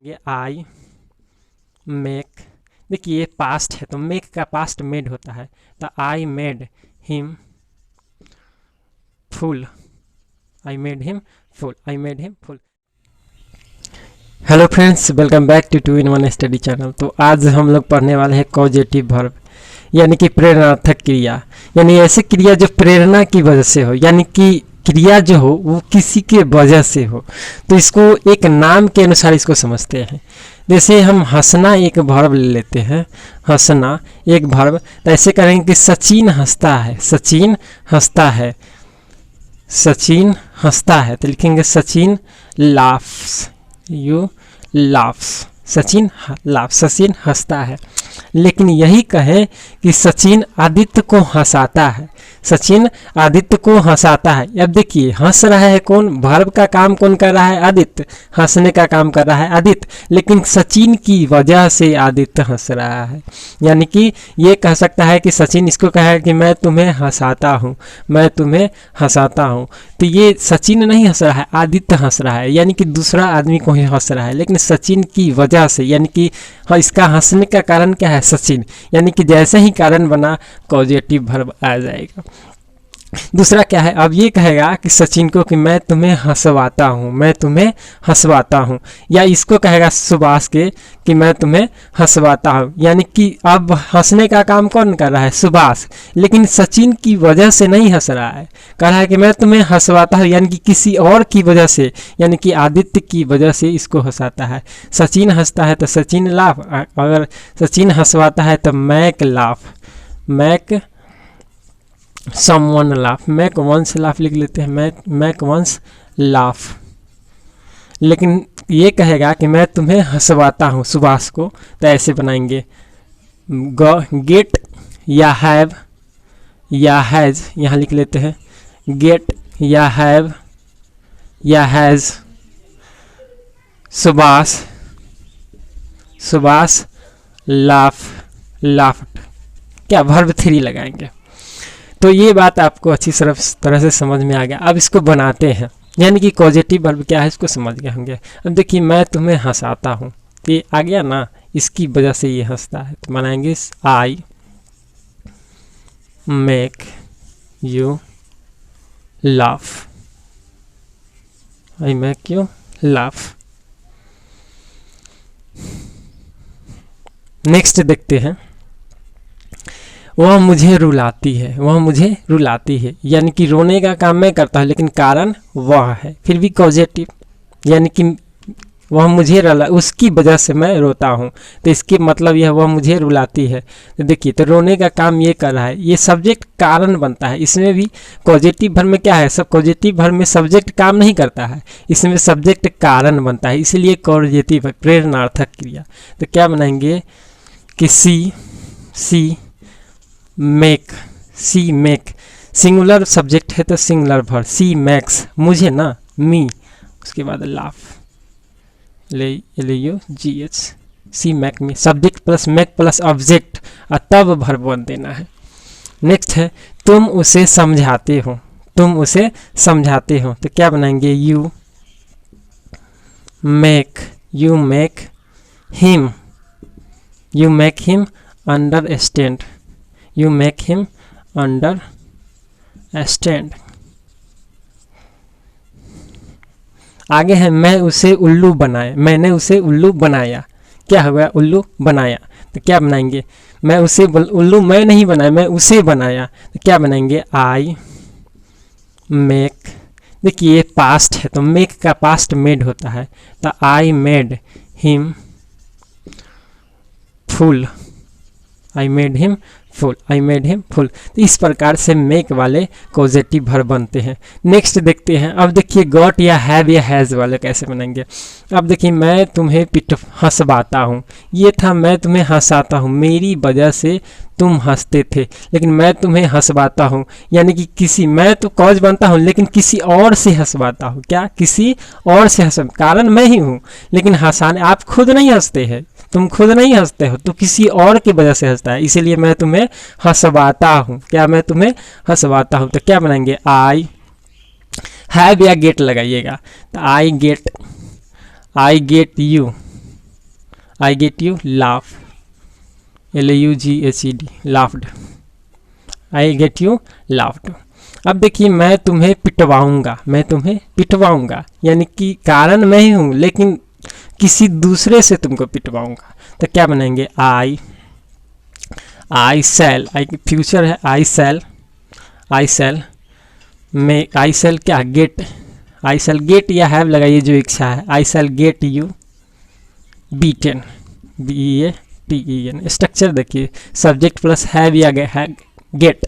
ये I make, देखिए ये पास्ट है तो मेक का पास्ट मेड होता है, तो I made him fool, I made him fool, I made him fool. Hello friends, welcome back to 2 in 1 study channel. तो आज हम लोग पढ़ने वाले हैं कॉजेटिव वर्ब, यानी कि प्रेरणार्थक क्रिया, यानी ऐसे क्रिया जो प्रेरणा की वजह से हो, यानी कि क्रिया जो हो वो किसी के वजह से हो। तो इसको एक नाम के अनुसार इसको समझते हैं। जैसे हम हंसना एक वर्ब ले लेते हैं, हंसना एक वर्ब, तो ऐसे करेंगे कि सचिन हंसता है, सचिन हंसता है, सचिन हंसता है, तो लिखेंगे Sachin laughs, you laughs, Sachin laughs, Sachin हंसता है। लेकिन यही कहें कि सचिन आदित्य को हंसाता है, सचिन आदित्य को हंसाता है। अब देखिए हंस रहा है कौन, वर्ब का काम कौन कर रहा है, आदित्य, हंसने का काम कर रहा है आदित्य, लेकिन सचिन की वजह से आदित्य हंस रहा है। यानी कि ये कह सकता है कि सचिन इसको कहा है कि मैं तुम्हें हंसाता हूँ, मैं तुम्हें हंसाता हूँ, तो ये सचिन नहीं हंस रहा है, आदित्य हंस रहा है, यानी कि दूसरा आदमी को ही हंस रहा है, लेकिन सचिन की वजह से, यानी कि हाँ, इसका हंसने का कारण क्या है, सचिन, यानी कि जैसे ही कारण बना कॉजेटिव वर्ब आ जाएगा। दूसरा क्या है, अब ये कहेगा कि सचिन को कि मैं तुम्हें हंसवाता हूँ, मैं तुम्हें हंसवाता हूँ, या इसको कहेगा सुभाष के कि मैं तुम्हें हंसवाता हूँ, यानी कि अब हंसने का काम कौन कर रहा है, सुभाष, लेकिन सचिन की वजह से नहीं हंस रहा है, कह रहा है कि मैं तुम्हें हंसवाता हूँ, यानी कि किसी और की वजह से, यानी कि आदित्य की वजह से इसको हंसाता है। सचिन हंसता है तो सचिन लाफ, अगर सचिन हंसवाता है तो make laugh, make someone laugh, make once laugh लिख लेते हैं, make once laugh। लेकिन ये कहेगा कि मैं तुम्हें हंसवाता हूँ सुभाष को, तो ऐसे बनाएंगे गेट या हैव या हैज़, यहाँ लिख लेते हैं गेट या हैव या has Subhash, Subhash laugh, laughed, क्या वर्ब 3 लगाएंगे। तो ये बात आपको अच्छी तरह से समझ में आ गया। अब इसको बनाते हैं, यानी कि कॉजेटिव वर्ब क्या है इसको समझ गए होंगे। अब देखिए मैं तुम्हें हंसाता हूँ, तो ये आ गया ना, इसकी वजह से ये हंसता है, तो बनाएंगे I make you laugh, I make you laugh. Next देखते हैं, वह मुझे रुलाती है, वह मुझे रुलाती है, यानी कि रोने का काम मैं करता हूँ, लेकिन कारण वह है, फिर भी कॉजेटिव, यानी कि वह मुझे रुला, उसकी वजह से मैं रोता हूँ, तो इसके मतलब यह वह मुझे रुलाती है। तो देखिए, तो रोने का काम ये कर रहा है, ये सब्जेक्ट कारण बनता है। इसमें भी कॉजेटिव वर्ब में क्या है, सब कॉजेटिव वर्ब में सब्जेक्ट काम नहीं करता है, इसमें सब्जेक्ट कारण बनता है, इसीलिए कॉजेटिव प्रेरणार्थक क्रिया। तो क्या बनाएंगे कि सी मेक, सी मेक, सिंगुलर सब्जेक्ट है तो सिंगुलर वर्ब, सी मैक्स, मुझे ना, मी, उसके बाद laugh, LAUGH, see make me, subject plus make plus object, और तब वर्ब बन देना है। नेक्स्ट है तुम उसे समझाते हो, तुम उसे समझाते हो, तो क्या बनाएंगे you make him, you make him understand, You make him understand। आगे है मैं उसे उल्लू बनाया, मैंने उसे उल्लू बनाया, क्या हुआ उल्लू बनाया, तो क्या बनाएंगे मैं उसे उल्लू मैं नहीं बनाया, मैं उसे बनाया, तो क्या बनाएंगे आई मेक, देखिए ये पास्ट है तो मेक का पास्ट मेड होता है, तो I made him fool, I made him fool, I made him full. तो इस प्रकार से मेक वाले कॉजेटिव वर्ब बनते हैं। नेक्स्ट देखते हैं, अब देखिए गॉट या हैव या हैज़ वाले कैसे बनाएंगे। अब देखिए मैं तुम्हें हंसवाता हूँ, ये था मैं तुम्हें हंसाता हूँ, मेरी वजह से तुम हंसते थे, लेकिन मैं तुम्हें हंसवाता हूँ, यानी कि किसी, मैं तो कॉज बनता हूँ लेकिन किसी और से हंसवाता हूँ, क्या किसी और से हंस, कारण मैं ही हूँ, लेकिन हंसाने, आप खुद नहीं हंसते हैं, तुम खुद नहीं हंसते हो, तो किसी और की वजह से हंसता है, इसीलिए मैं तुम्हें हंसवाता हूँ, क्या मैं तुम्हें हंसवाता हूँ। तो क्या बनाएंगे आई हैव या गेट लगाइएगा, तो I get you, I get you laugh, LAUGHED, laughed, I get you laughed. अब देखिए मैं तुम्हें पिटवाऊंगा, मैं तुम्हें पिटवाऊंगा यानी कि कारण मैं ही हूँ लेकिन किसी दूसरे से तुमको पिटवाऊंगा। तो क्या बनाएंगे, आई सेल, आई फ्यूचर है, आई सेल में, आई सेल क्या, गेट, आई सेल गेट या हैव लगाइए जो इच्छा है, I shall get you beaten, BEATEN। Structure देखिए, सब्जेक्ट प्लस हैव या गेट,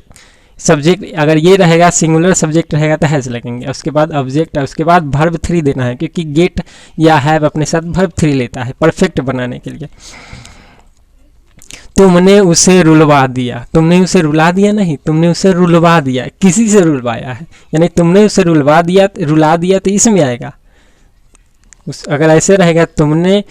सब्जेक्ट अगर ये रहेगा सिंगुलर सब्जेक्ट रहेगा तो हैज लगेंगे, उसके बाद ऑब्जेक्ट, उसके बाद वर्ब 3 देना है क्योंकि गेट या हैव अपने साथ वर्ब 3 लेता है परफेक्ट बनाने के लिए। तुमने उसे रुलवा दिया, तुमने उसे रुला दिया नहीं, तुमने उसे रुलवा दिया, किसी से रुलवाया है, यानी तुमने उसे रुलवा दिया, रुला दिया तो इसमें आएगा। अगर ऐसे रहेगा तुमने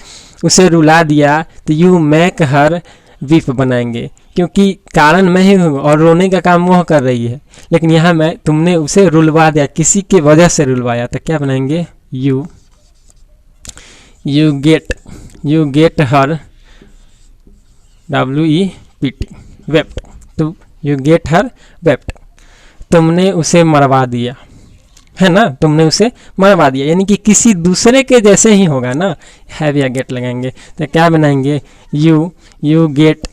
उसे रुला दिया तो यू मेक हर वीप बनाएंगे क्योंकि कारण मैं ही हूँ और रोने का काम वह कर रही है, लेकिन यहाँ मैं तुमने उसे रुलवा दिया, किसी की वजह से रुलवाया, तो क्या बनाएंगे, you get her WEPT wept, तो यू गेट हर वेप्ट, तुमने उसे मरवा दिया, है ना, तुमने उसे मरवा दिया यानी कि किसी दूसरे के जैसे ही होगा ना, हैव या गेट लगाएंगे तो क्या बनाएंगे, you get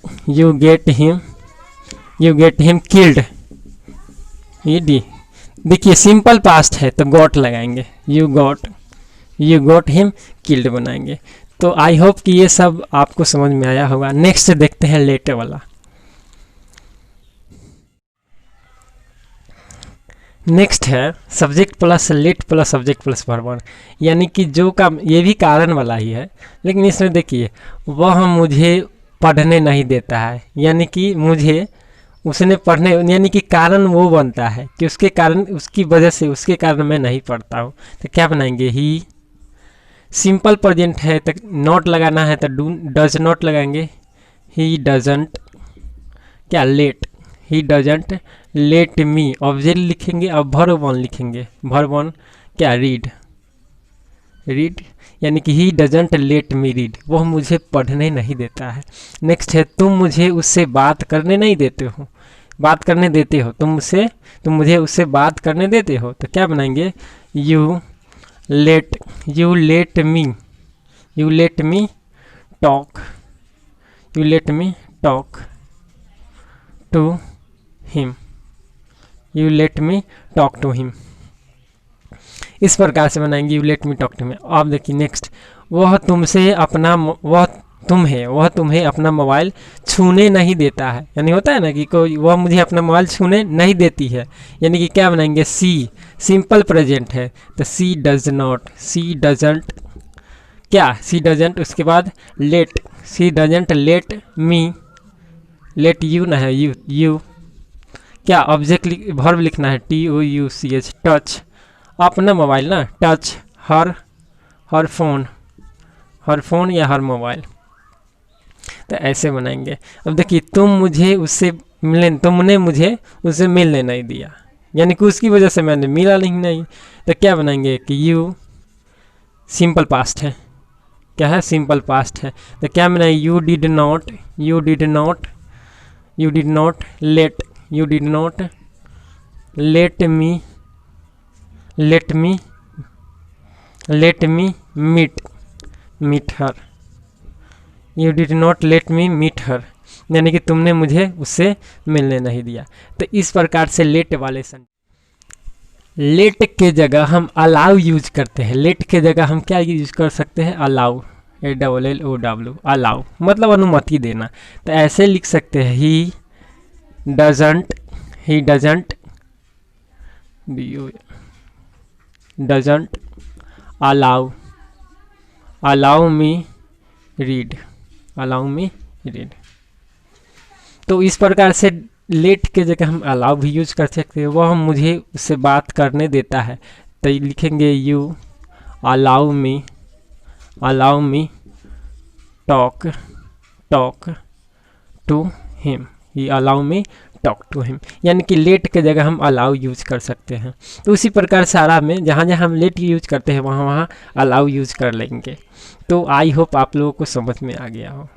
him killed, ED। देखिए सिंपल पास्ट है तो गॉट लगाएंगे, यू गॉट हिम किल्ड बनाएंगे। तो आई होप कि ये सब आपको समझ में आया होगा। नेक्स्ट देखते हैं लेट वाला। नेक्स्ट है subject plus late plus subject plus verb 1, यानी कि जो का ये भी कारण वाला ही है, लेकिन इसमें देखिए वह मुझे पढ़ने नहीं देता है, यानी कि मुझे उसने पढ़ने, यानी कि कारण वो बनता है कि उसके कारण, उसकी वजह से, उसके कारण मैं नहीं पढ़ता हूँ। तो क्या बनाएंगे, ही, सिंपल प्रेजेंट है तो नॉट लगाना है तो डज नॉट लगाएंगे, ही डजंट क्या let, he doesn't let me, object लिखेंगे और वर्ब 1 लिखेंगे, वर्ब 1 क्या रीड, यानी कि ही डजंट लेट मी रीड, वह मुझे पढ़ने नहीं देता है। नेक्स्ट है तुम मुझे उससे बात करने नहीं देते हो, बात करने देते हो, तुम मुझे उससे बात करने देते हो, तो क्या बनाएंगे, you let me talk to him, you let me talk to him, इस प्रकार से बनाएंगे, you let me talk to him. आप देखिए नेक्स्ट, वह तुम्हें अपना मोबाइल छूने नहीं देता है, यानी होता है ना कि कोई, वह मुझे अपना मोबाइल छूने नहीं देती है, यानी कि क्या बनाएंगे, सी, सिंपल प्रेजेंट है तो सी डजंट क्या, सी डजंट, उसके बाद let, she doesn't let me, let you ना है, यू क्या, ऑब्जेक्ट वर्ब लिखना है, TOUCH, टच, अपना मोबाइल ना, टच हर फोन या हर मोबाइल, तो ऐसे बनाएंगे। अब देखिए तुमने मुझे उससे मिलने नहीं दिया, यानी कि उसकी वजह से मैंने मिला नहीं, तो क्या बनाएंगे कि यू, सिंपल पास्ट है, क्या है, सिंपल पास्ट है, तो क्या बनाएंगे, you did not let me meet her, you did not let me meet her, यानी कि तुमने मुझे उससे मिलने नहीं दिया। तो इस प्रकार से लेट वाले लेट के जगह हम अलाउ यूज करते हैं, लेट के जगह हम क्या यूज कर सकते हैं, अलाउ, ALLOW, अलाउ मतलब अनुमति देना। तो ऐसे लिख सकते हैं, he doesn't allow me read, तो इस प्रकार से लेट के जगह हम अलाउ भी यूज कर सकते हैं, वह मुझे उससे बात करने देता है, तो लिखेंगे you allow me talk to him, he allow me talk to him, यानी कि लेट के जगह हम अलाउ यूज़ कर सकते हैं। तो उसी प्रकार सारा में जहाँ जहाँ हम लेट यूज़ करते हैं वहाँ वहाँ अलाउ यूज़ कर लेंगे। तो आई होप आप लोगों को समझ में आ गया हो।